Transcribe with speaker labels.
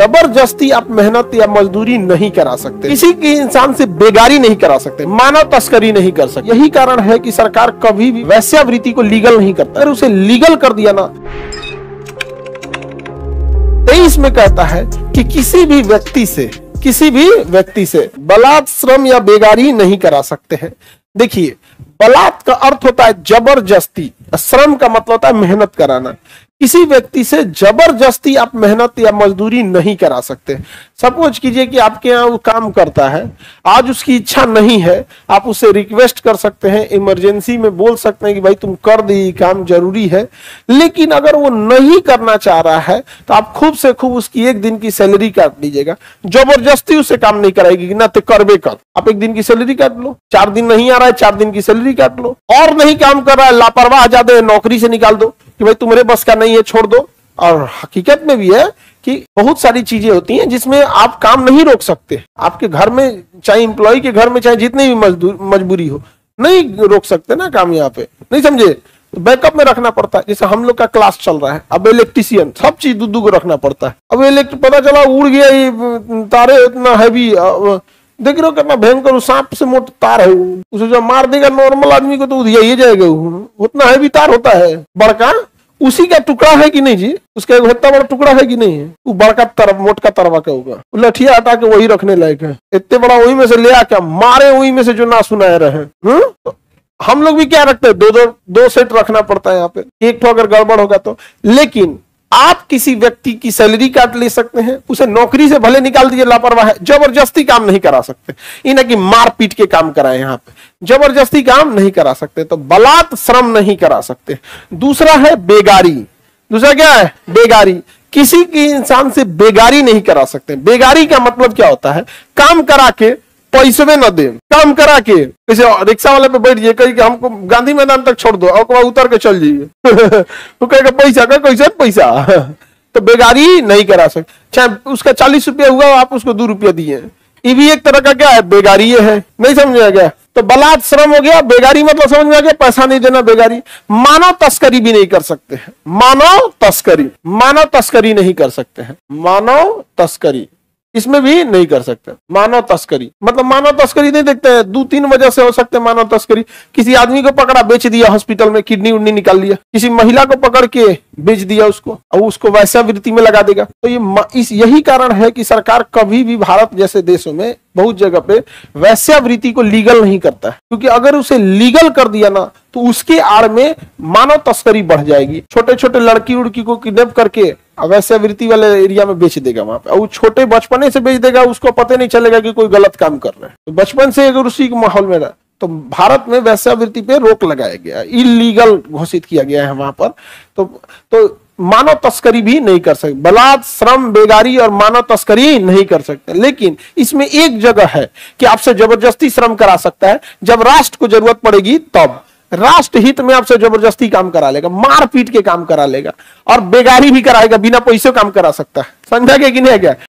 Speaker 1: जबरदस्ती आप मेहनत या मजदूरी नहीं करा सकते, किसी के इंसान से बेगारी नहीं करा सकते, मानव तस्करी नहीं कर सकते। यही कारण है कि सरकार कभी भी वेश्यावृत्ति को लीगल नहीं करता। अगर उसे लीगल कर दिया ना, 23 में कहता है कि किसी भी व्यक्ति से बलात्, श्रम या बेगारी नहीं करा सकते हैं। देखिए, बलात् का अर्थ होता है जबरदस्ती, श्रम का मतलब होता है मेहनत कराना। किसी व्यक्ति से जबरदस्ती आप मेहनत या मजदूरी नहीं करा सकते। सपोज कीजिए कि आपके यहाँ वो काम करता है, आज उसकी इच्छा नहीं है, आप उसे रिक्वेस्ट कर सकते हैं, इमरजेंसी में बोल सकते हैं कि भाई तुम कर दी, काम जरूरी है। लेकिन अगर वो नहीं करना चाह रहा है तो आप खूब से खूब उसकी एक दिन की सैलरी काट लीजिएगा। जबरदस्ती उसे काम नहीं कराएगी कि ना ते करबे कर, आप एक दिन की सैलरी काट लो। 4 दिन नहीं आ रहा है, 4 दिन की सैलरी काट लो। और नहीं काम कर रहा है, लापरवाह ज्यादा, नौकरी से निकाल दो कि भाई तुम्हारे बस का नहीं है, छोड़ दो। और हकीकत में भी है कि बहुत सारी चीजें होती हैं जिसमें आप काम नहीं रोक सकते। आपके घर में, चाहे एम्प्लॉय के घर में, चाहे जितनी भी मजबूरी हो, नहीं रोक सकते ना काम। यहाँ पे नहीं समझे तो बैकअप में रखना पड़ता है। जैसे हम लोग का क्लास चल रहा है, अब इलेक्ट्रिशियन सब चीज दू को रखना पड़ता है। अब पता चला उड़ गया, ये तारे इतना हैवी, देख रहे हो कितना भयंकर, सांप से मोटा तार है, उसे जो मार देगा नॉर्मल आदमी को तो ये जाएगा। उतना हैवी तार होता है बड़का, उसी का टुकड़ा है कि नहीं जी, उसका इतना बड़ा टुकड़ा है कि नहीं है, वो बड़का मोटका तरवा का होगा, लठिया हटा के वही रखने लायक है। इतने बड़ा वही में से ले आके मारे, वही में से जो ना सुनाए रहे। तो हम लोग भी क्या रखते हैं, दो सेट रखना पड़ता है यहाँ पे, एक तो अगर गड़बड़ होगा तो। लेकिन आप किसी व्यक्ति की सैलरी काट ले सकते हैं, उसे नौकरी से भले निकाल दीजिए, लापरवाह है, जबरदस्ती काम नहीं करा सकते। इन्हें कि मार पीट के काम कराए, यहाँ पे जबरदस्ती काम नहीं करा सकते। तो बलात्, श्रम नहीं करा सकते। दूसरा है बेगारी। दूसरा क्या है? बेगारी। किसी के इंसान से बेगारी नहीं करा सकते। बेगारी का मतलब क्या होता है? काम करा के पैसे में न दे, काम करा के, जैसे रिक्शा वाले पे बैठ जाइए, कहीं कि हमको गांधी मैदान तक छोड़ दो और उतर के चल जाइए वो कहेगा पैसा का, कैसे पैसा तो बेगारी नहीं करा सकते। चाहे उसका 40 रुपया हुआ, आप उसको 2 रुपया दिए, ये भी एक तरह का क्या है? बेगारी है। नहीं समझा गया? तो बलात्, श्रम हो गया, बेगारी मतलब समझ में आ गया, पैसा नहीं देना बेगारी। मानव तस्करी भी नहीं कर सकते हैं। मानव तस्करी नहीं कर सकते हैं। मानव तस्करी इसमें भी नहीं कर सकते। मानव तस्करी मतलब मानव तस्करी नहीं देखते हैं, 2-3 वजह से हो सकते हैं मानव तस्करी। किसी आदमी को पकड़ा, बेच दिया हॉस्पिटल में, किडनी उडनी निकाल लिया। किसी महिला को पकड़ के बेच दिया उसको, और उसको वेश्यावृत्ति में लगा देगा। तो यही कारण है कि सरकार कभी भी भारत जैसे देशों में बहुत जगह पे वेश्यावृत्ति को लीगल नहीं करता है, क्योंकि अगर उसे लीगल कर दिया ना तो उसके आड़ में मानव तस्करी बढ़ जाएगी। छोटे छोटे लड़की उड़की को किडनैप करके वेश्यावृत्ति वाले एरिया में बेच देगा वहां पे, और वो छोटे बचपने से बेच देगा, उसको पता नहीं चलेगा कि कोई गलत काम कर रहा है। तो बचपन से अगर उसी के माहौल में रहा, तो भारत में वेश्यावृत्ति पे रोक लगाया गया, इलीगल घोषित किया गया है वहां पर। तो मानव तस्करी भी नहीं कर सकते। बलात्, श्रम, बेगारी और मानव तस्करी नहीं कर सकते। लेकिन इसमें एक जगह है कि आपसे जबरदस्ती श्रम करा सकता है, जब राष्ट्र को जरूरत पड़ेगी तब। राष्ट्र हित में आपसे जबरदस्ती काम करा लेगा, मार पीट के काम करा लेगा, और बेगारी भी कराएगा, बिना पैसे काम करा सकता है। समझा गया कि नहीं? क्या